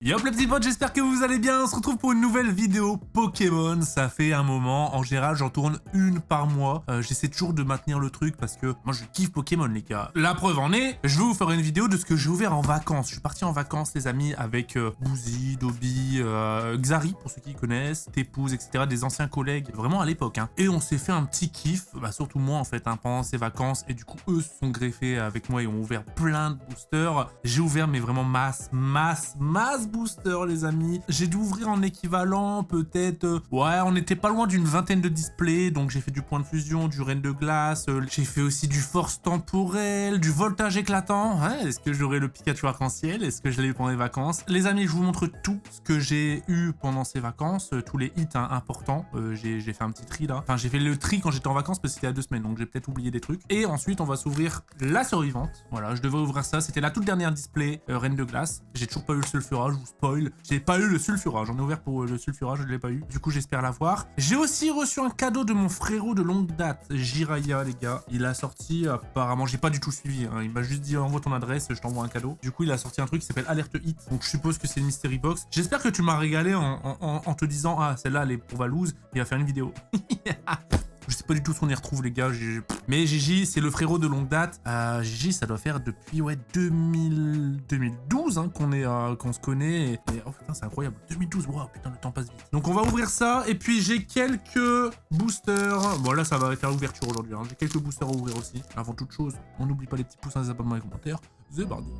Yop les petits potes, j'espère que vous allez bien. On se retrouve pour une nouvelle vidéo Pokémon. Ça fait un moment. En général, j'en tourne une par mois. J'essaie toujours de maintenir le truc parce que moi, je kiffe Pokémon, les gars. La preuve en est, je vais vous faire une vidéo de ce que j'ai ouvert en vacances. Je suis parti en vacances, les amis, avec Bouzy, Dobby, Xari, pour ceux qui connaissent, Tepuz, etc. Des anciens collègues, vraiment à l'époque. Hein. Et on s'est fait un petit kiff, surtout moi, en fait, hein, pendant ces vacances. Et du coup, eux se sont greffés avec moi et ont ouvert plein de boosters. J'ai ouvert, mais vraiment masse booster, les amis. J'ai dû ouvrir en équivalent peut-être ouais, on était pas loin d'une vingtaine de displays. Donc j'ai fait du point de fusion, du reine de glace, j'ai fait aussi du force temporel, du voltage éclatant. Ouais, est-ce que j'aurai le Pikachu arc-en-ciel? Est-ce que je l'ai eu pendant les vacances? Les amis, je vous montre tout ce que j'ai eu pendant ces vacances, tous les hits importants. J'ai fait un petit tri là, enfin j'ai fait le tri quand j'étais en vacances parce que c'était il y a 2 semaines, donc j'ai peut-être oublié des trucs. Et ensuite on va s'ouvrir la survivante. Voilà, je devais ouvrir ça, c'était la toute dernière display reine de glace. J'ai toujours pas eu le sulfura, je vous spoil. J'ai pas eu le sulfura, j'en ai ouvert pour le sulfura, je ne l'ai pas eu. Du coup, j'espère l'avoir. J'ai aussi reçu un cadeau de mon frérot de longue date, Jiraya, les gars. Il a sorti, apparemment, j'ai pas du tout suivi. Hein. Il m'a juste dit envoie ton adresse, je t'envoie un cadeau. Du coup, il a sorti un truc qui s'appelle Alerte Hit. Donc, je suppose que c'est une mystery box. J'espère que tu m'as régalé en te disant ah, celle-là, elle est pour Valouz. Il va faire une vidéo. Je sais pas du tout ce qu'on y retrouve, les gars. Mais Gigi, c'est le frérot de longue date. Gigi, ça doit faire depuis 2012 hein, qu'on se connaît. Et oh putain, c'est incroyable. 2012, wow, putain, le temps passe vite. Donc on va ouvrir ça. Et puis j'ai quelques boosters. Bon, là, ça va faire l'ouverture aujourd'hui. Hein. J'ai quelques boosters à ouvrir aussi. Avant toute chose, on n'oublie pas les petits pouces, les abonnements et les commentaires. C'est parti.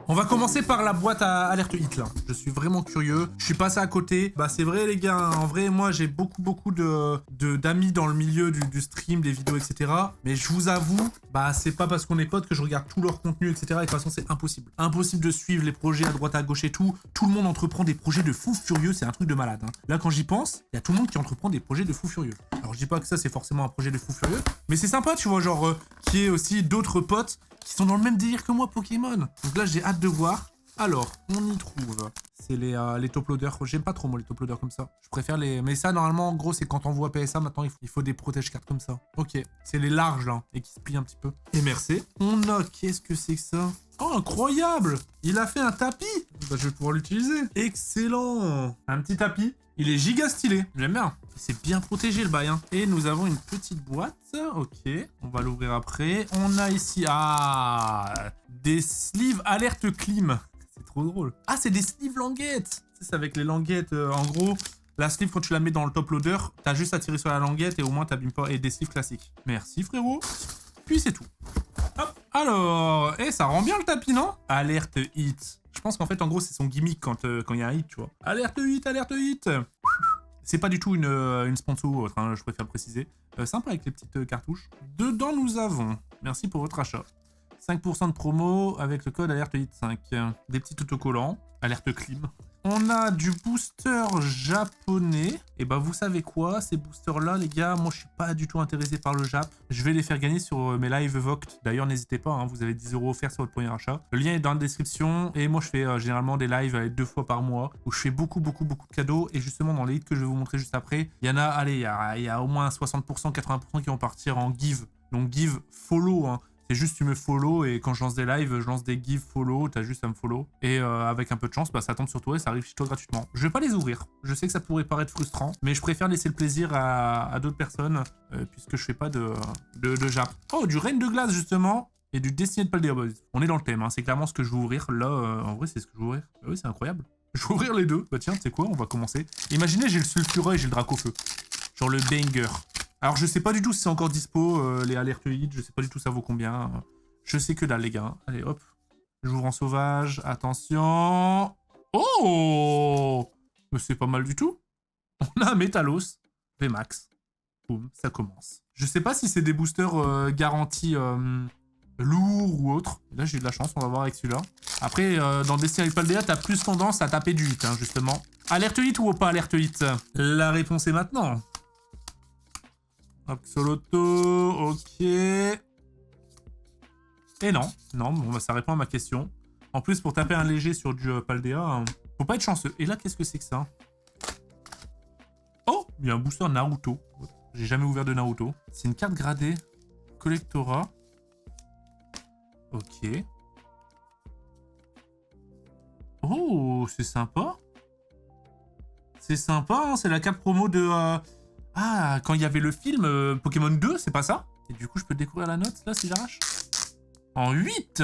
On va commencer par la boîte à alerte hit là. Je suis vraiment curieux. Je suis passé à côté. C'est vrai les gars, en vrai moi j'ai beaucoup d'amis dans le milieu du stream, des vidéos, etc. Mais je vous avoue, c'est pas parce qu'on est potes que je regarde tout leur contenu, etc. Et de toute façon c'est impossible. Impossible de suivre les projets à droite à gauche et tout. Tout le monde entreprend des projets de fou furieux, c'est un truc de malade. Hein. Là quand j'y pense, il y a tout le monde qui entreprend des projets de fou furieux. Alors je dis pas que ça c'est forcément un projet de fou furieux, mais c'est sympa tu vois, genre qu'il y ait aussi d'autres potes qui sont dans le même délire que moi Pokémon. Donc là j'ai hâte de voir. Alors, on y trouve. C'est les top loaders. J'aime pas trop moi les top loaders comme ça. Je préfère les... Mais ça normalement en gros c'est quand on voit PSA maintenant il faut des protège-cartes comme ça. Ok, c'est les larges là et qui se plient un petit peu. Et merci. On a... Qu'est-ce que c'est que ça? Oh incroyable! Il a fait un tapis! Je vais pouvoir l'utiliser. Excellent! Un petit tapis. Il est giga stylé. J'aime bien. C'est bien protégé le bail. Hein. Et nous avons une petite boîte. Ok. On va l'ouvrir après. On a ici... des sleeves alerte clim. C'est trop drôle. Ah, c'est des sleeves languettes. C'est avec les languettes. En gros, la sleeve, quand tu la mets dans le top loader, t'as juste à tirer sur la languette et au moins t'abîmes pas. Et des sleeves classiques. Merci, frérot. Puis c'est tout. Hop. Alors, ça rend bien le tapis, non? Alerte hit. Je pense qu'en fait, en gros, c'est son gimmick quand il y a un hit, tu vois. Alerte hit, alerte hit. C'est pas du tout une sponsor ou autre, hein, je préfère le préciser. Sympa avec les petites cartouches. Dedans, nous avons... Merci pour votre achat. 5% de promo avec le code alerte hit 5. Des petits autocollants. Alerte clim. On a du booster japonais. Et vous savez quoi? Ces boosters-là, les gars, moi, je suis pas du tout intéressé par le Jap. Je vais les faire gagner sur mes lives Voct. D'ailleurs, n'hésitez pas, hein, vous avez 10 € offerts sur votre premier achat. Le lien est dans la description. Et moi, je fais généralement des lives 2 fois par mois où je fais beaucoup de cadeaux. Et justement, dans les hits que je vais vous montrer juste après, il y en a, allez, il y a au moins 60%, 80% qui vont partir en give. Donc, give follow, hein. C'est juste tu me follow et quand je lance des lives, je lance des give follow, t'as juste à me follow. Et avec un peu de chance, ça tombe sur toi et ça arrive chez toi gratuitement. Je vais pas les ouvrir. Je sais que ça pourrait paraître frustrant, mais je préfère laisser le plaisir à d'autres personnes puisque je fais pas de Jap. Oh, du reine de glace justement et du Destiny de Paldea Boys. On est dans le thème, hein. C'est clairement ce que je vais ouvrir. Là, en vrai, c'est ce que je vais ouvrir. Oui, c'est incroyable. Je vais ouvrir les deux. Tiens, tu sais quoi, on va commencer. Imaginez, j'ai le sulfura et j'ai le drac au feu. Genre le banger. Alors, je sais pas du tout si c'est encore dispo, les alertes hit, je sais pas du tout ça vaut combien. Je sais que dalle, les gars. Allez, hop. J'ouvre en sauvage. Attention. Oh! Mais c'est pas mal du tout. On a un Métalos. VMAX. Boum, ça commence. Je sais pas si c'est des boosters garantis lourd ou autre. Et là, j'ai eu de la chance, on va voir avec celui-là. Après, dans des séries Paldea, t'as plus tendance à taper du hit, hein, justement. Alerte hit ou pas alerte hit? La réponse est maintenant. Axoloto, ok. Et non, non, bon, bah, ça répond à ma question. En plus, pour taper un léger sur du Paldea, hein, faut pas être chanceux. Et là, qu'est-ce que c'est que ça? Oh, il y a un booster Naruto. J'ai jamais ouvert de Naruto. C'est une carte gradée. Collectora. Ok. Oh, c'est sympa. C'est sympa, hein, c'est la carte promo de... Ah, quand il y avait le film Pokémon 2, c'est pas ça? Et du coup, je peux découvrir la note, là, si j'arrache? En 8.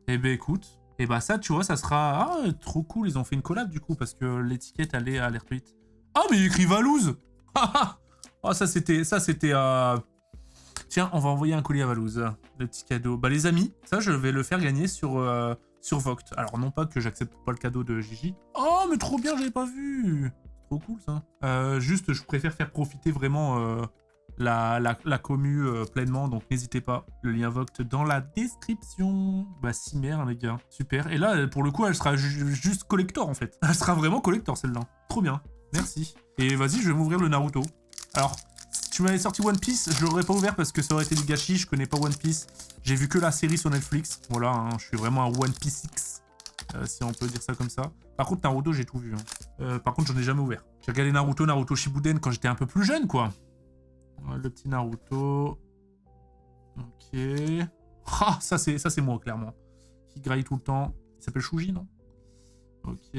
Eh ben, écoute. Et bah ça, tu vois, ça sera... Ah, trop cool, ils ont fait une collab, du coup, parce que l'étiquette, elle est à alerte 8. Ah, mais il écrit Valouz. Oh, ça, c'était... Tiens, on va envoyer un colis à Valouz. Le petit cadeau. Bah, les amis, ça, je vais le faire gagner sur Voct. Alors, non pas que j'accepte pas le cadeau de Gigi. Oh, mais trop bien, j'avais pas vu. Trop cool, ça. Juste, je préfère faire profiter vraiment la commu pleinement. Donc, n'hésitez pas. Le lien Voct dans la description. Bah, Cimer, hein, les gars. Super. Et là, pour le coup, elle sera juste collector, en fait. Elle sera vraiment collector, celle-là. Trop bien. Merci. Et vas-y, je vais m'ouvrir le Naruto. Alors... Tu m'avais sorti One Piece, je l'aurais pas ouvert parce que ça aurait été du gâchis, je connais pas One Piece. J'ai vu que la série sur Netflix. Voilà, hein, je suis vraiment un One Piece X, si on peut dire ça comme ça. Par contre, Naruto, j'ai tout vu. Hein. Par contre, j'en ai jamais ouvert. J'ai regardé Naruto Shippuden quand j'étais un peu plus jeune, quoi. Ouais, le petit Naruto. Ok. Ah, ça c'est moi, clairement. Qui graille tout le temps. Il s'appelle Shuji, non? Ok.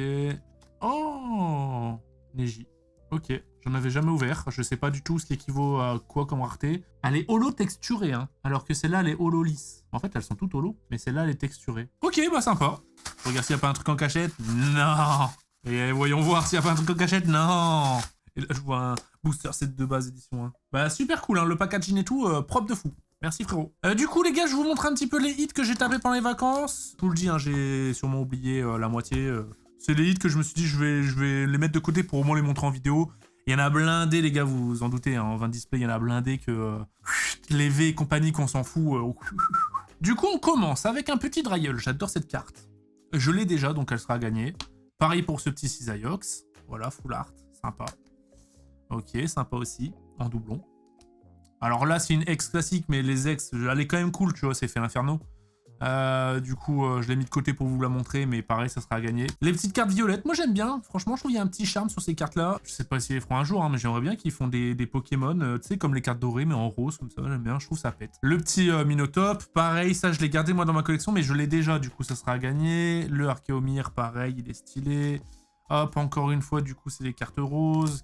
Oh, Neji. Ok, j'en avais jamais ouvert. Je sais pas du tout ce qui équivaut à quoi comme rareté. Elle est holo texturée, hein. Alors que celle-là, elle est holo lisse. En fait, elles sont toutes holo, mais celle-là, elle est texturée. Ok, bah sympa. Je regarde s'il n'y a pas un truc en cachette. Non. Et voyons voir s'il n'y a pas un truc en cachette. Non. Et là, je vois un booster set de base édition. Hein. Bah super cool, hein. Le packaging et tout, propre de fou. Merci frérot. Du coup les gars, je vous montre un petit peu les hits que j'ai tapés pendant les vacances. Je vous le dis, hein, j'ai sûrement oublié la moitié. C'est les hits que je me suis dit, je vais les mettre de côté pour au moins les montrer en vidéo. Il y en a blindé, les gars, vous vous en doutez. Hein, en 20 display, il y en a blindé que... les V et compagnie, qu'on s'en fout. Du coup, on commence avec un petit Dryel. J'adore cette carte. Je l'ai déjà, donc elle sera gagnée. Pareil pour ce petit Cisaiox. Voilà, full art. Sympa. Ok, sympa aussi. En doublon. Alors là, c'est une ex classique, mais les ex, elle est quand même cool, tu vois, c'est fait Inferno. Du coup, je l'ai mis de côté pour vous la montrer, mais pareil, ça sera à gagner. Les petites cartes violettes, moi j'aime bien. Franchement, je trouve qu'il y a un petit charme sur ces cartes-là. Je sais pas s'ils les feront un jour, hein, mais j'aimerais bien qu'ils font des Pokémon, tu sais, comme les cartes dorées, mais en rose, comme ça, j'aime bien, je trouve ça pète. Le petit Minotop, pareil, ça je l'ai gardé moi dans ma collection, mais je l'ai déjà, du coup, ça sera à gagner. Le Archeomir, pareil, il est stylé. Hop, encore une fois, du coup, c'est des cartes roses,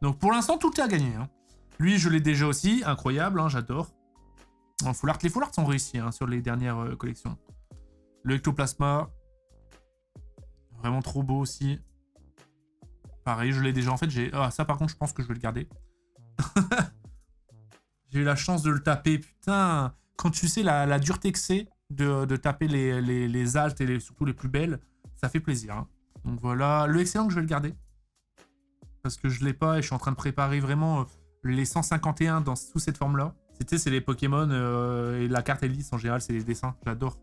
Donc pour l'instant, tout est à gagner, hein. Lui, je l'ai déjà aussi, incroyable, hein, j'adore. Les full art sont réussis hein, sur les dernières collections. Le Ectoplasma, vraiment trop beau aussi. Pareil, je l'ai déjà. En fait, ah, ça par contre, je pense que je vais le garder. J'ai eu la chance de le taper, putain. Quand tu sais la dureté que c'est de taper les altes et surtout les plus belles, ça fait plaisir. Hein. Donc voilà, le excellent que je vais le garder. Parce que je l'ai pas et je suis en train de préparer vraiment les 151 sous cette forme-là. C'est les Pokémon et la carte Elise en général, c'est les dessins. J'adore.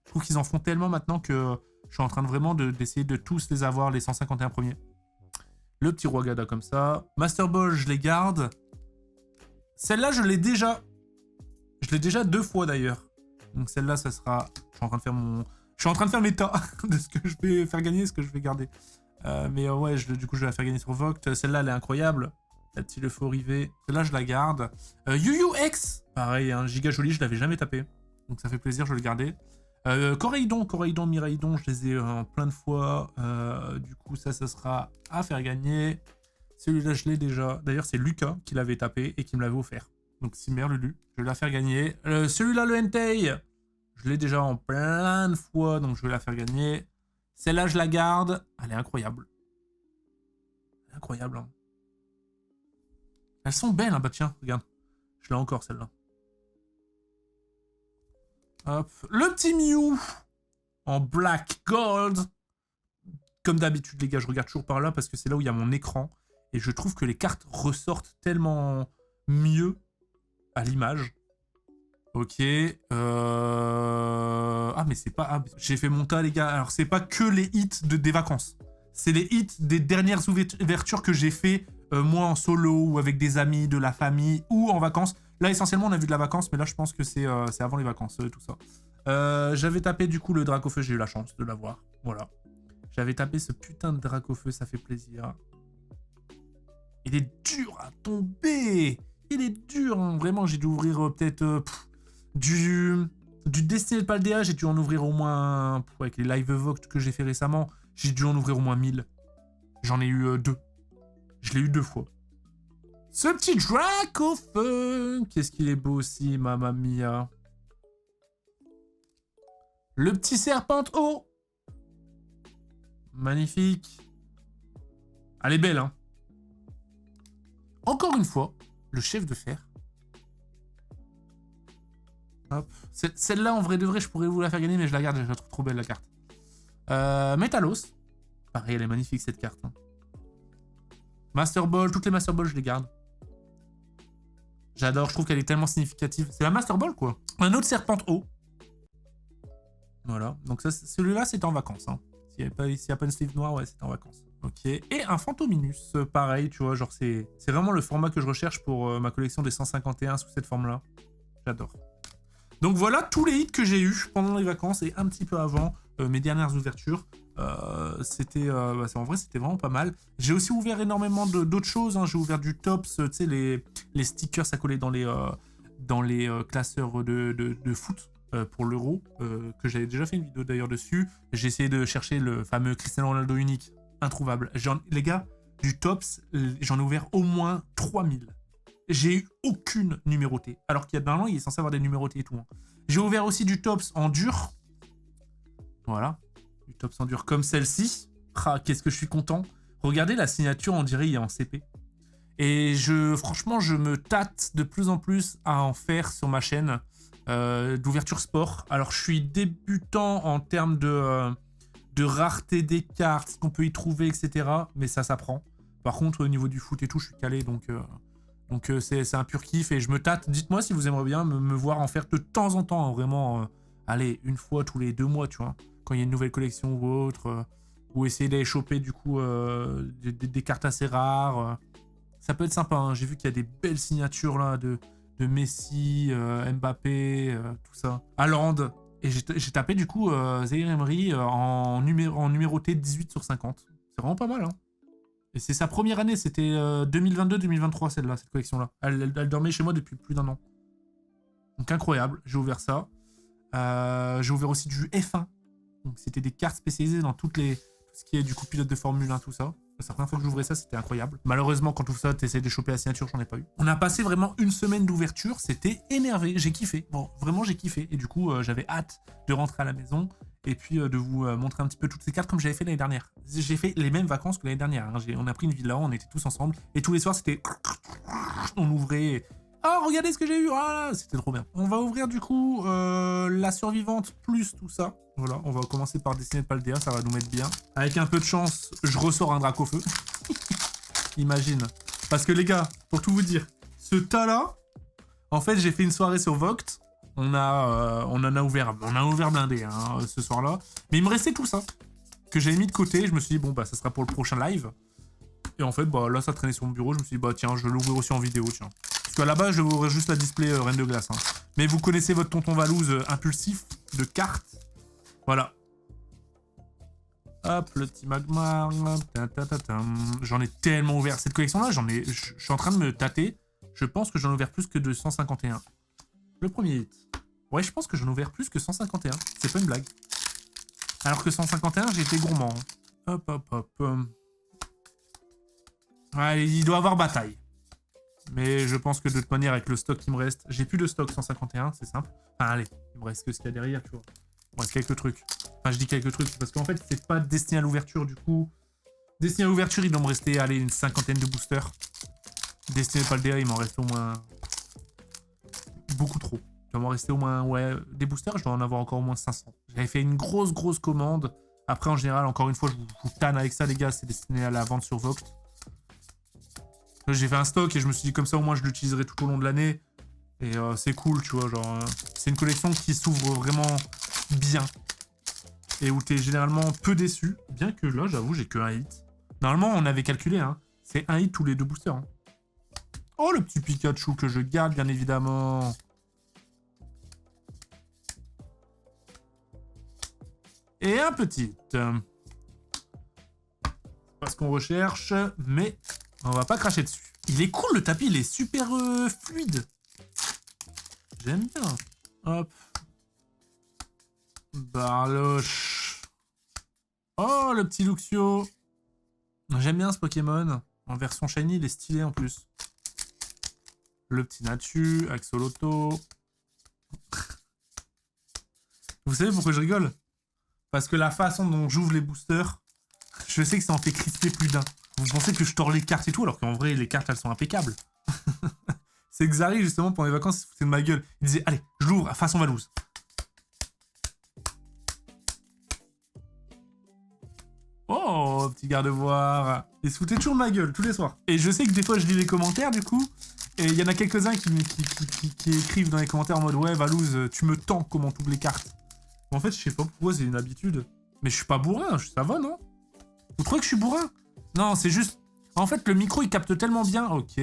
Je trouve qu'ils en font tellement maintenant que je suis en train de vraiment d'essayer de tous les avoir, les 151 premiers. Le petit Rwagada comme ça. Master Ball, je les garde. Celle-là, je l'ai déjà. Je l'ai déjà 2 fois d'ailleurs. Donc celle-là, ça sera... Je suis en train de faire Je suis en train de faire l'état de ce que je vais faire gagner et ce que je vais garder. Mais ouais, du coup, je vais la faire gagner sur Voct. Celle-là, elle est incroyable. La petite faux rivet. Celle-là, je la garde. Yu Yu X. Pareil, un giga joli, je l'avais jamais tapé. Donc ça fait plaisir, je vais le garder. Coraidon, Miraidon, je les ai plein de fois. Du coup, ça sera à faire gagner. Celui-là, je l'ai déjà. D'ailleurs, c'est Lucas qui l'avait tapé et qui me l'avait offert. Donc, Cimer, Lulu, je vais la faire gagner. Celui-là, le Entei, je l'ai déjà en plein de fois, donc je vais la faire gagner. Celle-là, je la garde. Elle est incroyable. Elle est incroyable, hein. Elles sont belles, hein. Bah tiens, regarde. Je l'ai encore, celle-là. Hop. Le petit Mew en black gold. Comme d'habitude, les gars, je regarde toujours par là parce que c'est là où il y a mon écran. Et je trouve que les cartes ressortent tellement mieux à l'image. Ok. Ah, mais c'est pas... Ah, j'ai fait mon tas, les gars. Alors, c'est pas que les hits des vacances. C'est les hits des dernières ouvertures que j'ai fait, moi, en solo, ou avec des amis, de la famille, ou en vacances. Là, essentiellement, on a vu de la vacance, mais là, je pense que c'est avant les vacances, tout ça. J'avais tapé, du coup, le Dracofeu. J'ai eu la chance de l'avoir. Voilà. J'avais tapé ce putain de Dracofeu, ça fait plaisir. Il est dur à tomber. Il est dur, hein. Vraiment, j'ai dû ouvrir peut-être du Destiné Paldea, j'ai dû en ouvrir au moins... avec les live Vogt que j'ai fait récemment, j'ai dû en ouvrir au moins 1000. J'en ai eu 2. Je l'ai eu 2 fois. Ce petit Dracofeu. Qu'est-ce qu'il est beau aussi, mamma mia. Le petit Serpentio. Magnifique. Elle est belle, hein. Encore une fois, le chef de fer. Hop. Celle-là, en vrai de vrai, je pourrais vous la faire gagner, mais je la garde, je la trouve trop belle, la carte. Metalos. Pareil, elle est magnifique, cette carte. Hein. Master Ball, toutes les Master Ball, je les garde. J'adore, je trouve qu'elle est tellement significative. C'est la Master Ball, quoi. Un autre Serpentio. Voilà. Donc celui-là, c'est en vacances. Hein. S'il n'y a pas une sleeve noire, ouais, c'est en vacances. Ok. Et un Phantominus, pareil, tu vois, genre c'est vraiment le format que je recherche pour ma collection des 151 sous cette forme-là. J'adore. Donc voilà tous les hits que j'ai eu pendant les vacances et un petit peu avant mes dernières ouvertures. C'était en vrai, c'était vraiment pas mal. J'ai aussi ouvert énormément d'autres choses. Hein. J'ai ouvert du Tops, tu sais, les stickers à coller dans les classeurs de foot. Pour l'Euro, que j'avais déjà fait une vidéo d'ailleurs dessus. J'ai essayé de chercher le fameux Cristiano Ronaldo unique, introuvable. Les gars, du Tops, j'en ai ouvert au moins 3000. J'ai eu aucune numérotée. Alors qu'il y a d'un an, il est censé avoir des numérotées et tout. Hein. J'ai ouvert aussi du Tops en dur. Voilà. Du Tops en dur comme celle-ci. Ah, qu'est-ce que je suis content. Regardez la signature, on dirait il est en CP. Et franchement, je me tâte de plus en plus à en faire sur ma chaîne. D'ouverture sport. Alors je suis débutant en termes de rareté des cartes, ce qu'on peut y trouver, etc. Mais ça s'apprend. Par contre au niveau du foot et tout, je suis calé, donc c'est un pur kiff et je me tâte. Dites-moi si vous aimeriez bien me voir en faire de temps en temps, hein, vraiment, allez, une fois tous les 2 mois, tu vois, quand il y a une nouvelle collection ou autre, ou essayer d'aller choper du coup des cartes assez rares. Ça peut être sympa, hein. J'ai vu qu'il y a des belles signatures là de Messi, Mbappé, tout ça. Haaland. Et j'ai tapé du coup Zaïre Emery en numéroté 18 sur 50. C'est vraiment pas mal, hein. Et c'est sa première année, c'était 2022-2023 celle-là, cette collection-là. Elle dormait chez moi depuis plus d'1 an. Donc incroyable, j'ai ouvert ça. J'ai ouvert aussi du F1. Donc c'était des cartes spécialisées dans tout ce qui est du coup pilote de Formule 1, tout ça. C'est la première fois que j'ouvrais ça, c'était incroyable. Malheureusement, quand tout ça, t'essayes de choper la signature, j'en ai pas eu. On a passé vraiment une semaine d'ouverture, c'était énervé, j'ai kiffé. Bon, vraiment, j'ai kiffé. Et du coup, j'avais hâte de rentrer à la maison et puis de vous montrer un petit peu toutes ces cartes comme j'avais fait l'année dernière. J'ai fait les mêmes vacances que l'année dernière. Hein. On a pris une villa, on était tous ensemble. Et tous les soirs, c'était... On ouvrait... Oh, regardez ce que j'ai eu. Ah, c'était trop bien. On va ouvrir du coup la survivante plus tout ça. Voilà, on va commencer par Destiné Paldea, ça va nous mettre bien. Avec un peu de chance, je ressors un Dracofeu. Imagine. Parce que les gars, pour tout vous dire, ce tas-là, en fait, j'ai fait une soirée sur Vogt. On en a ouvert blindé hein, ce soir-là. Mais il me restait tout ça que j'avais mis de côté. Je me suis dit, bon, bah, ça sera pour le prochain live. Et en fait, bah, là, ça traînait sur mon bureau. Je me suis dit, bah, tiens, je vais l'ouvrir aussi en vidéo, tiens. Parce qu'à la base, je vais ouvrir juste la display Reine de Glace. Hein. Mais vous connaissez votre tonton Valouz impulsif de cartes. Voilà. Hop, le petit Magmar. J'en ai tellement ouvert. Cette collection-là, je suis en train de me tâter. Je pense que j'en ai ouvert plus que de 151. Le premier hit. Ouais, je pense que j'en ai ouvert plus que 151. C'est pas une blague. Alors que 151, j'ai été gourmand. Hein. Hop, hop, hop. Ouais, il doit avoir bataille. Mais je pense que de toute manière, avec le stock qui me reste... J'ai plus de stock 151, c'est simple. Enfin, allez, il me reste que ce qu'il y a derrière, tu vois. Il me reste quelques trucs. Enfin, je dis quelques trucs, parce qu'en fait, c'est pas destiné à l'ouverture, du coup. Destiné à l'ouverture, il doit me rester, allez, une 50aine de boosters. Destiné Paldea, il m'en reste au moins... beaucoup trop. Il doit m'en rester au moins... Ouais, des boosters, je dois en avoir encore au moins 500. J'avais fait une grosse commande. Après, en général, encore une fois, je vous tanne avec ça, les gars. C'est destiné à la vente sur Vogt. J'ai fait un stock et je me suis dit comme ça au moins je l'utiliserai tout au long de l'année. Et c'est cool, tu vois, genre... c'est une collection qui s'ouvre vraiment bien. Et où t'es généralement peu déçu. Bien que là, j'avoue, j'ai que un hit. Normalement, on avait calculé, hein. C'est un hit tous les 2 boosters. Hein. Oh, le petit Pikachu que je garde, bien évidemment. Et un petit. Pas ce qu'on recherche, mais on va pas cracher dessus. Il est cool, le tapis, il est super fluide. J'aime bien. Hop. Barloche. Oh, le petit Luxio. J'aime bien ce Pokémon. En version shiny, il est stylé en plus. Le petit Natu, Axoloto. Vous savez pourquoi je rigole? Parce que la façon dont j'ouvre les boosters, je sais que ça en fait crisper plus d'un. Vous pensez que je tords les cartes et tout, alors qu'en vrai, les cartes, elles sont impeccables. C'est Xari, justement, pendant les vacances, il se foutait de ma gueule. Il disait, allez, je l'ouvre à façon Valouz. Oh, petit garde-voir. Il se foutait toujours de ma gueule, tous les soirs. Et je sais que des fois, je lis les commentaires, du coup, et il y en a quelques-uns qui écrivent dans les commentaires en mode, ouais, Valouz, tu me tends comment t'ouvres les cartes. En fait, je sais pas pourquoi, c'est une habitude. Mais je suis pas bourrin, ça va, non? Vous trouvez que je suis bourrin? Non, c'est juste... En fait, le micro, il capte tellement bien, ok,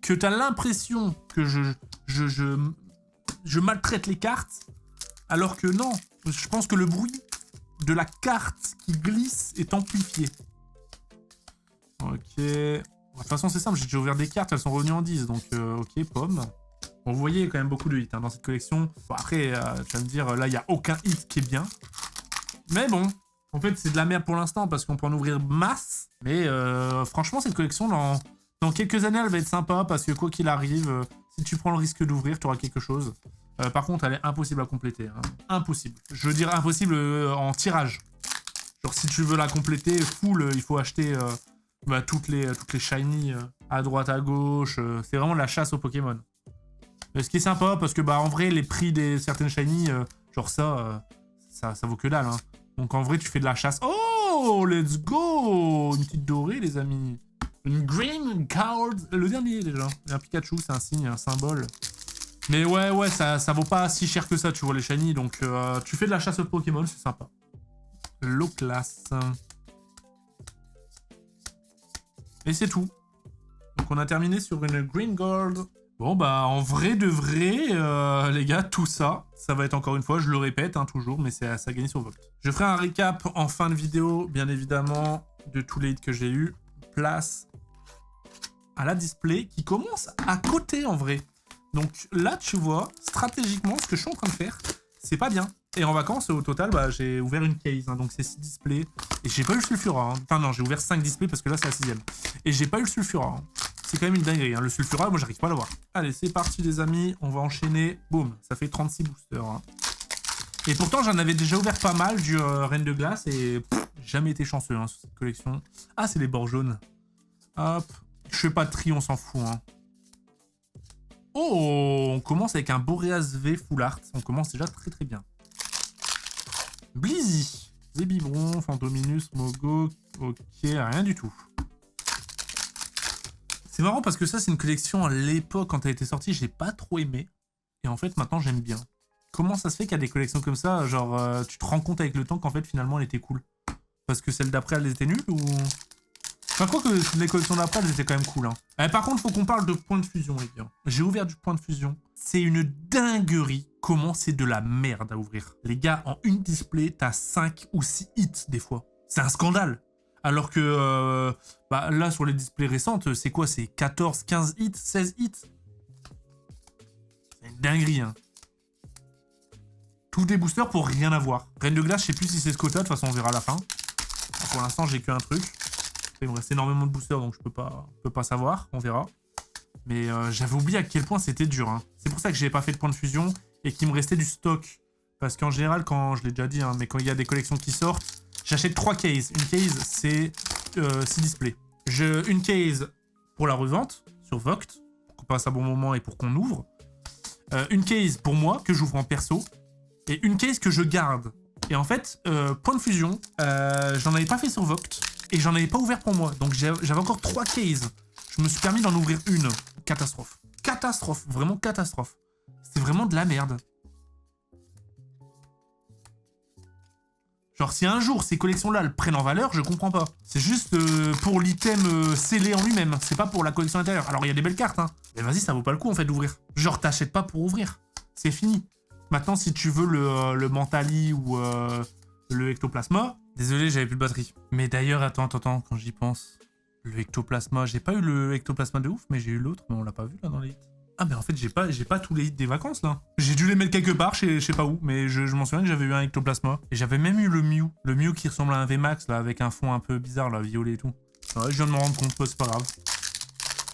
que t'as l'impression que je maltraite les cartes, alors que non. Je pense que le bruit de la carte qui glisse est amplifié. Ok. De toute façon, c'est simple, j'ai déjà ouvert des cartes, elles sont revenues en 10, donc ok, pomme. Bon, vous voyez, il y a quand même beaucoup de hits hein, dans cette collection. Bon, après, tu vas me dire, là, il n'y a aucun hit qui est bien. Mais bon, en fait, c'est de la merde pour l'instant, parce qu'on peut en ouvrir masse. Mais franchement, cette collection, dans quelques années, elle va être sympa, parce que quoi qu'il arrive, si tu prends le risque d'ouvrir, tu auras quelque chose. Par contre, elle est impossible à compléter. Hein. Impossible. Je veux dire impossible en tirage. Genre, si tu veux la compléter full, il faut acheter toutes les shiny à droite, à gauche. C'est vraiment la chasse aux Pokémon. Ce qui est sympa, parce que bah en vrai, les prix des certaines shiny, genre ça vaut que dalle. Hein. Donc en vrai, tu fais de la chasse. Oh, let's go! Une petite dorée, les amis. Une green card. Le dernier, déjà. Un Pikachu, c'est un signe, un symbole. Mais ouais, ça vaut pas si cher que ça, tu vois, les shiny. Donc tu fais de la chasse aux Pokémon, c'est sympa. Low class. Et c'est tout. Donc on a terminé sur une green gold. Bon bah en vrai de vrai, les gars, tout ça, ça va être encore une fois, je le répète hein, toujours, mais c'est à gagner sur Vogt. Je ferai un récap en fin de vidéo, bien évidemment, de tous les hits que j'ai eu. Place à la display qui commence à côté en vrai. Donc là, tu vois, stratégiquement, ce que je suis en train de faire, c'est pas bien. Et en vacances, au total, bah, j'ai ouvert une case, hein, donc c'est 6 displays. Et j'ai pas eu le Sulfura. Hein. Enfin non, j'ai ouvert 5 displays parce que là, c'est la 6ème. Et j'ai pas eu le Sulfura. Hein. C'est quand même une dinguerie. Hein. Le Sulfura, moi, j'arrive pas à l'avoir. Allez, c'est parti, les amis. On va enchaîner. Boum, ça fait 36 boosters. Hein. Et pourtant, j'en avais déjà ouvert pas mal du Reine de Glace et jamais été chanceux hein, sur cette collection. Ah, c'est les bords jaunes. Hop. Je fais pas de tri, on s'en fout. Hein. Oh, on commence avec un Boreas V Full Art. On commence déjà très très bien. Blizzy. Zébibron, Fantominus, Mogo. Ok, rien du tout. C'est marrant parce que ça, c'est une collection à l'époque, quand elle était sortie, j'ai pas trop aimé. Et en fait, maintenant, j'aime bien. Comment ça se fait qu'il y a des collections comme ça, genre, tu te rends compte avec le temps qu'en fait, finalement, elle était cool? Parce que celle d'après, elle était nulle ou... Enfin, quoi que les collections d'après, elles étaient quand même cool. Hein. Par contre, faut qu'on parle de point de fusion, les gars. J'ai ouvert du point de fusion. C'est une dinguerie comment c'est de la merde à ouvrir. Les gars, en une display, t'as 5 ou 6 hits des fois. C'est un scandale. Alors que bah, là, sur les displays récentes, c'est quoi? C'est 14, 15 hits, 16 hits. C'est une dinguerie, hein. Tout des boosters pour rien avoir. Reine de Glace, je sais plus si c'est ce quota, de toute façon, on verra à la fin. Pour l'instant, j'ai qu'un truc. Il me reste énormément de boosters, donc je peux pas savoir, on verra. Mais j'avais oublié à quel point c'était dur. Hein. C'est pour ça que j'ai pas fait de point de fusion et qu'il me restait du stock. Parce qu'en général, quand je l'ai déjà dit, hein, mais quand il y a des collections qui sortent, j'achète 3 cases. Une case, c'est 6 displays. Une case pour la revente sur Vogt, pour qu'on passe un bon moment et pour qu'on ouvre. Une case pour moi, que j'ouvre en perso. Et une case que je garde. Et en fait, point de fusion, j'en avais pas fait sur Vogt. Et j'en avais pas ouvert pour moi. Donc j'avais encore 3 cases. Je me suis permis d'en ouvrir une. Catastrophe. catastrophe. Vraiment catastrophe. C'est vraiment de la merde. Genre, si un jour ces collections-là elles prennent en valeur, je comprends pas. C'est juste pour l'item scellé en lui-même. C'est pas pour la collection intérieure. Alors, il y a des belles cartes, hein. Mais vas-y, ça vaut pas le coup, en fait, d'ouvrir. Genre, t'achètes pas pour ouvrir. C'est fini. Maintenant, si tu veux le Mentali ou le Ectoplasma... Désolé, j'avais plus de batterie. Mais d'ailleurs, attends, quand j'y pense... Le Ectoplasma... J'ai pas eu le Ectoplasma de ouf, mais j'ai eu l'autre, mais on l'a pas vu, là, dans les hits. Ah, mais en fait, j'ai pas tous les hits des vacances, là. J'ai dû les mettre quelque part, je sais pas où, mais je m'en souviens que j'avais eu un Ectoplasma. Et j'avais même eu le Mew. Le Mew qui ressemble à un VMAX, là, avec un fond un peu bizarre, là, violet et tout. Ouais, je viens de m'en rendre compte, c'est pas grave.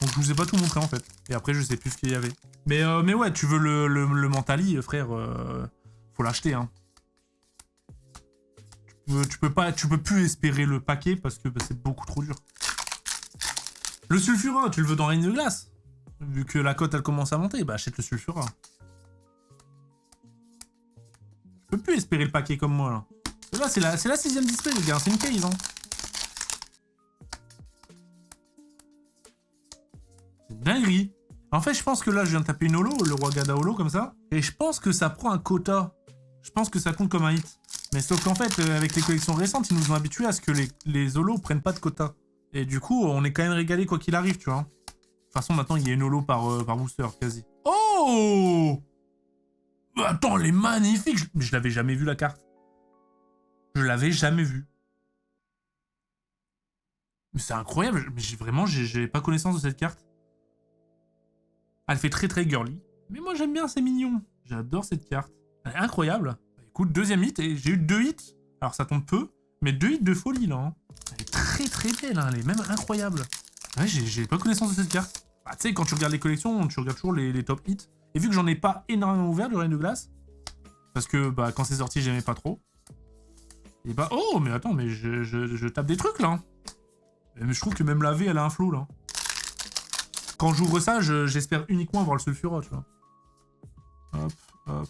Donc je vous ai pas tout montré, en fait. Et après, je sais plus ce qu'il y avait. Mais ouais, tu veux le Mentali, frère, faut l'acheter, hein. Tu peux plus espérer le paquet, parce que bah, c'est beaucoup trop dur. Le Sulfura, tu le veux dans Reine de Glace? Vu que la cote elle commence à monter, bah achète le Sulfura. Je peux plus espérer le paquet comme moi là. Là c'est la 6ème display les gars, c'est une case hein. C'est une dinguerie. En fait je pense que là je viens de taper une holo, le roi Gada holo comme ça. Et je pense que ça prend un quota. Je pense que ça compte comme un hit. Mais sauf qu'en fait avec les collections récentes ils nous ont habitués à ce que les holos prennent pas de quota. Et du coup on est quand même régalé quoi qu'il arrive tu vois. De toute façon, maintenant, il y a une holo par booster, quasi. Oh! Attends, elle est magnifique! Je l'avais jamais vu, la carte. Je l'avais jamais vue. Mais c'est incroyable. Mais vraiment, j'ai pas connaissance de cette carte. Elle fait très, très girly. Mais moi, j'aime bien, c'est mignon. J'adore cette carte. Elle est incroyable. Écoute, 2ème hit, et j'ai eu 2 hits. Alors, ça tombe peu, mais 2 hits de folie, là. Hein. Elle est très, très belle, hein. Elle est même incroyable. Ouais, j'ai pas connaissance de cette carte. Bah, tu sais, quand tu regardes les collections, tu regardes toujours les top hits. Et vu que j'en ai pas énormément ouvert du Reine de Glace, parce que bah, quand c'est sorti, j'aimais pas trop. Et bah, oh, mais attends, mais je tape des trucs là. Mais je trouve que même la V, elle a un flow là. Quand j'ouvre ça, j'espère uniquement avoir le Sulfura, tu vois. Hop, hop.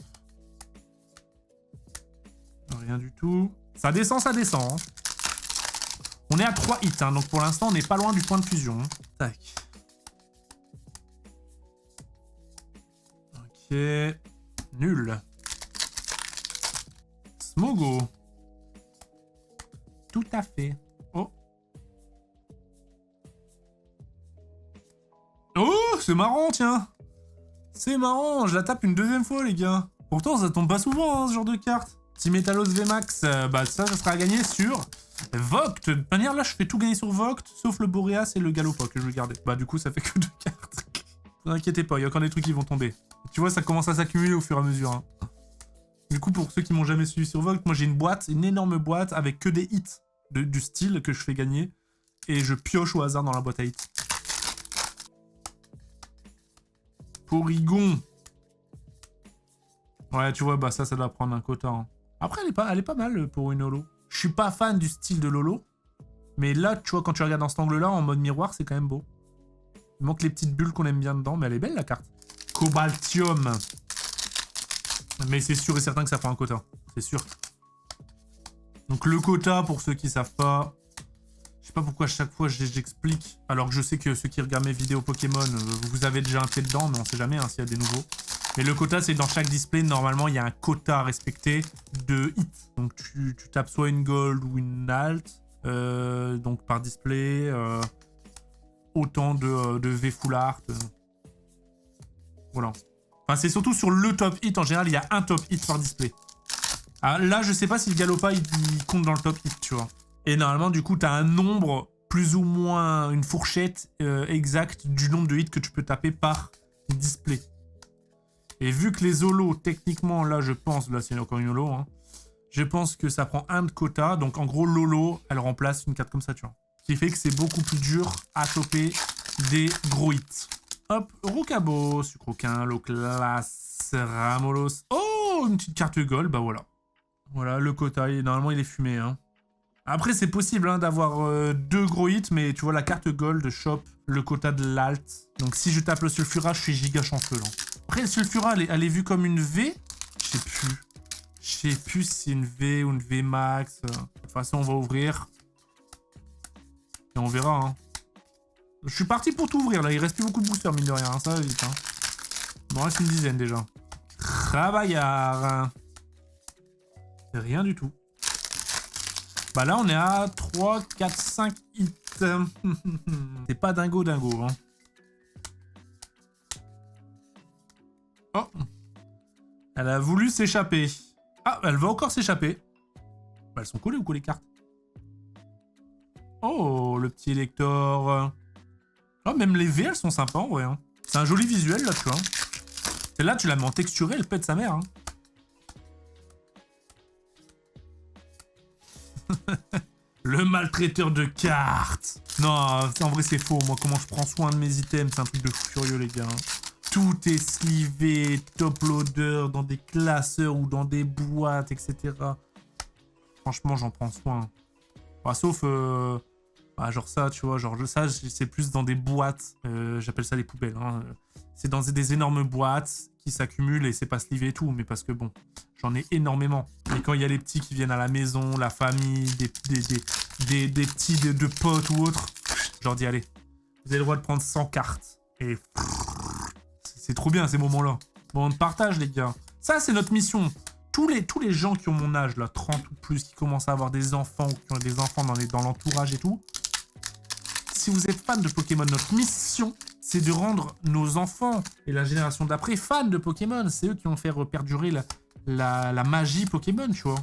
Rien du tout. Ça descend, ça descend. Hein. On est à 3 hits, hein, donc pour l'instant, on n'est pas loin du point de fusion. Hein. Tac. Ok. Nul. Smogo. Tout à fait. Oh. Oh, c'est marrant, tiens. C'est marrant, je la tape une 2ème fois, les gars. Pourtant, ça tombe pas souvent, hein, ce genre de carte. Si Metalos VMAX, bah ça sera à gagner sur Vogt. De toute manière, là, je fais tout gagner sur Vogt, sauf le Boreas et le Galopa que je vais garder. Bah, du coup, ça fait que 2 cartes. Ne vous inquiétez pas, il y a encore des trucs qui vont tomber. Tu vois, ça commence à s'accumuler au fur et à mesure. Hein. Du coup, pour ceux qui m'ont jamais suivi sur Vogt, moi j'ai une boîte, une énorme boîte avec que des hits du style que je fais gagner. Et je pioche au hasard dans la boîte à hits. Porygon. Ouais, tu vois, bah ça doit prendre un quota. Hein. Après, elle est pas mal pour une holo. Je suis pas fan du style de l'holo. Mais là, tu vois, quand tu regardes dans cet angle-là, en mode miroir, c'est quand même beau. Il manque les petites bulles qu'on aime bien dedans, mais elle est belle la carte. Cobaltium. Mais c'est sûr et certain que ça prend un quota. C'est sûr. Donc le quota, pour ceux qui savent pas... Je sais pas pourquoi à chaque fois j'explique. Alors que je sais que ceux qui regardent mes vidéos Pokémon, vous avez déjà un pied dedans, mais on sait jamais hein, s'il y a des nouveaux. Mais le quota, c'est dans chaque display, normalement, il y a un quota à respecter de hits. Donc tu tapes soit une gold ou une alt. Donc par display, autant de V full art. Voilà. Enfin, c'est surtout sur le top hit, en général, il y a un top hit par display. Alors là, je sais pas si le Galopa, il compte dans le top hit, tu vois. Et normalement, du coup, t'as un nombre, plus ou moins une fourchette exacte du nombre de hits que tu peux taper par display. Et vu que les holos, techniquement, là, je pense, là, c'est encore une holo, hein, je pense que ça prend un de quota. Donc, en gros, l'holo, elle remplace une carte comme ça, tu vois. Ce qui fait que c'est beaucoup plus dur à choper des gros hits. Hop, Rocabo, Sucroquin, Loclas, Ramolos. Oh, une petite carte gold, bah voilà. Voilà, le quota, normalement, il est fumé, hein. Après, c'est possible hein, d'avoir 2 gros hits, mais tu vois, la carte gold chope le quota de l'alt. Donc, si je tape le Sulfura, je suis giga chanceux, là. Après, le Sulfura, elle est vue comme une V. Je sais plus. Je sais plus si c'est une V ou une V max. De toute façon, on va ouvrir. Et on verra, hein. Je suis parti pour tout ouvrir, là. Il reste plus beaucoup de boosters, mine de rien. Hein. Ça va vite, hein. Il m'en reste une dizaine déjà. Travaillard. C'est rien du tout. Bah là, on est à 3, 4, 5 hits. C'est pas dingo, hein. Oh. Elle a voulu s'échapper. Ah, elle va encore s'échapper. Bah, elles sont collées ou quoi les cartes? Oh, le petit élector. Oh, même les V, elles sont sympas, en vrai. Hein. C'est un joli visuel, là, tu vois. Celle-là, tu la mets en texturé, elle pète sa mère. Hein. Le maltraiteur de cartes. Non, en vrai, c'est faux. Moi, comment je prends soin de mes items, c'est un truc de fou furieux, les gars. Tout est slivé, top loader, dans des classeurs ou dans des boîtes, etc. Franchement, j'en prends soin. Bah, sauf... bah, genre ça, tu vois, genre ça, c'est plus dans des boîtes. J'appelle ça les poubelles. Hein. C'est dans des énormes boîtes qui s'accumulent et c'est pas slivé et tout. Mais parce que bon, j'en ai énormément. Et quand il y a les petits qui viennent à la maison, la famille, des petits de potes ou autres, je leur dis, allez, vous avez le droit de prendre 100 cartes. Et c'est trop bien ces moments-là. Bon, on partage, les gars. Ça, c'est notre mission. Tous les gens qui ont mon âge, là, 30 ou plus, qui commencent à avoir des enfants ou qui ont des enfants dans l'entourage et tout, si vous êtes fan de Pokémon, notre mission, c'est de rendre nos enfants et la génération d'après fans de Pokémon. C'est eux qui vont faire perdurer la magie Pokémon, tu vois.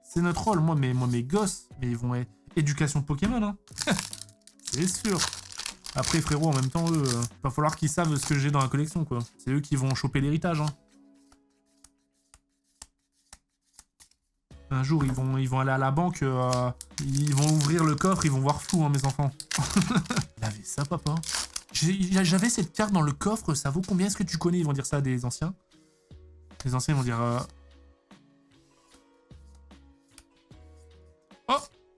C'est notre rôle. Moi, mes gosses, mais ils vont être éducation Pokémon, hein. C'est sûr. Après, frérot, en même temps, eux, va falloir qu'ils savent ce que j'ai dans la collection, quoi. C'est eux qui vont choper l'héritage, hein. Un jour, ils vont aller à la banque, ils vont ouvrir le coffre, ils vont voir flou, hein, mes enfants. Il avait ça, papa. J'avais cette carte dans le coffre, ça vaut combien? Est-ce que tu connais? Ils vont dire ça à des anciens. Les anciens vont dire... Oh,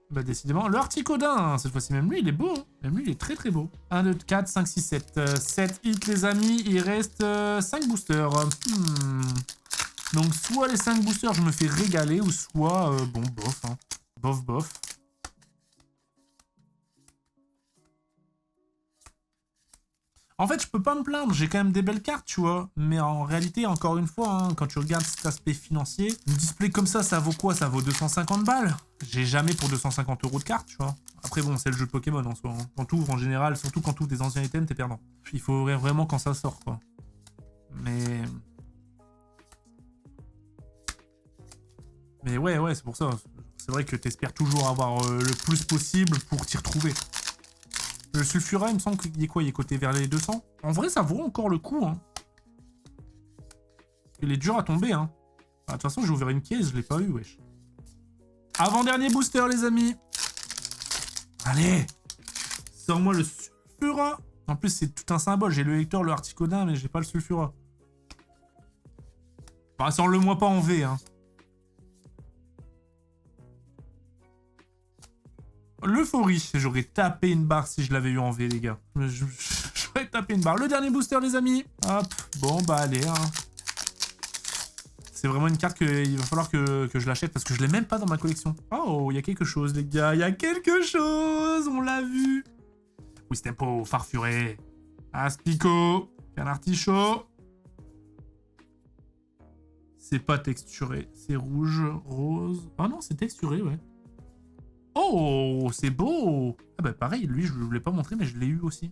bah décidément, le Articodin, hein, cette fois-ci, même lui, il est beau. Hein. Même lui, il est très très beau. 1, 2, 4, 5, 6, 7. 7 hits, les amis, il reste 5 boosters. Donc, soit les 5 boosters, je me fais régaler, ou soit, bon, bof, hein. Bof, bof. En fait, je peux pas me plaindre, j'ai quand même des belles cartes, tu vois. Mais en réalité, encore une fois, hein, quand tu regardes cet aspect financier, une display comme ça vaut quoi? Ça vaut 250 balles. J'ai jamais pour 250 € de cartes, tu vois. Après, bon, c'est le jeu de Pokémon en soi. Hein. Quand tu ouvres en général, surtout quand tu ouvres des anciens items, t'es perdant. Il faut ouvrir vraiment quand ça sort, quoi. Mais ouais, c'est pour ça. C'est vrai que t'espères toujours avoir le plus possible pour t'y retrouver. Le Sulfura, il me semble qu'il est quoi? Il est coté vers les 200. En vrai, ça vaut encore le coup, hein. Il est dur à tomber, hein. De toute façon, j'ai ouvert une caisse, je l'ai pas eu, wesh. Avant-dernier booster, les amis. Allez. Sors-moi le Sulfura. En plus, c'est tout un symbole. J'ai le lecteur, le Articodin, mais j'ai pas le Sulfura. Bah, sors-le-moi pas en V, hein. L'euphorie, j'aurais tapé une barre si je l'avais eu en V, les gars. J'aurais tapé une barre. Le dernier booster, les amis. Hop, bon, bah allez. Hein. C'est vraiment une carte qu'il va falloir que je l'achète parce que je l'ai même pas dans ma collection. Oh, il y a quelque chose, les gars. Il y a quelque chose. On l'a vu. Wistempo, Farfuré. Aspico. Canartichaud. C'est pas texturé. C'est rouge, rose. Ah non, c'est texturé, ouais. Oh, c'est beau! Ah bah pareil, lui, je ne vous l'ai pas montré, mais je l'ai eu aussi.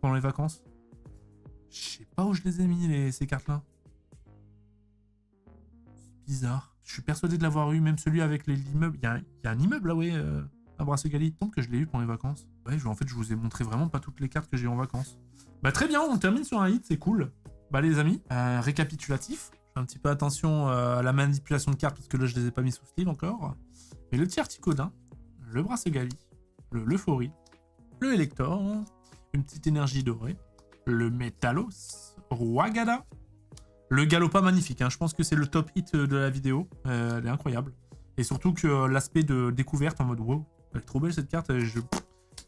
Pendant les vacances. Je sais pas où je les ai mis, ces cartes-là. C'est bizarre. Je suis persuadé de l'avoir eu, même celui avec l'immeuble. Il y a un immeuble, là, ouais, à Brassegali. Il semble que je l'ai eu pendant les vacances. Ouais, en fait, je vous ai montré vraiment pas toutes les cartes que j'ai eu en vacances. Bah très bien, on termine sur un hit, c'est cool. Bah les amis, récapitulatif. Je fais un petit peu attention à la manipulation de cartes, parce que là, je les ai pas mis sous sleeve encore. Mais le petit Articodin, le Brassegali, l'Euphorie, le Elector, une petite énergie dorée, le Métalos, Rwagada, le Galopa magnifique, hein. Je pense que c'est le top hit de la vidéo, elle est incroyable. Et surtout que l'aspect de découverte en mode wow, elle est trop belle cette carte,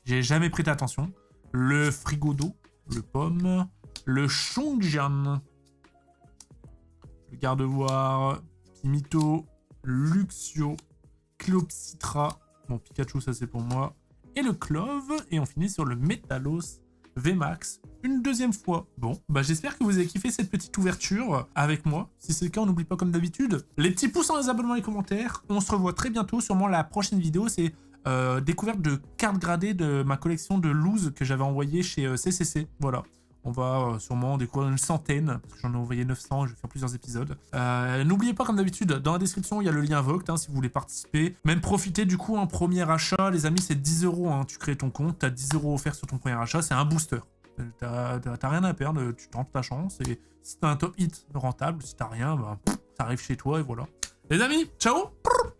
j'ai jamais prêté attention. Le Frigodo, le Pomme, le Chongjian, le Gardevoir, Pimito, Luxio, Cleopsitra. Bon, Pikachu, ça c'est pour moi. Et le Clove. Et on finit sur le Métalos VMAX une deuxième fois. Bon, bah j'espère que vous avez kiffé cette petite ouverture avec moi. Si c'est le cas, on n'oublie pas comme d'habitude les petits pouces, les abonnements et les commentaires. On se revoit très bientôt. Sûrement la prochaine vidéo, c'est découverte de cartes gradées de ma collection de loose que j'avais envoyé chez CCC. Voilà. On va sûrement découvrir une centaine, parce que j'en ai envoyé 900, je vais faire plusieurs épisodes. N'oubliez pas, comme d'habitude, dans la description, il y a le lien Vogt, hein, si vous voulez participer. Même profiter, du coup, un premier achat, les amis, c'est 10 €, hein. Tu crées ton compte, t'as 10 € offerts sur ton premier achat, c'est un booster. T'as rien à perdre, tu tentes ta chance, et si t'as un top hit rentable, si t'as rien, bah, t'arrives chez toi, et voilà. Les amis, ciao!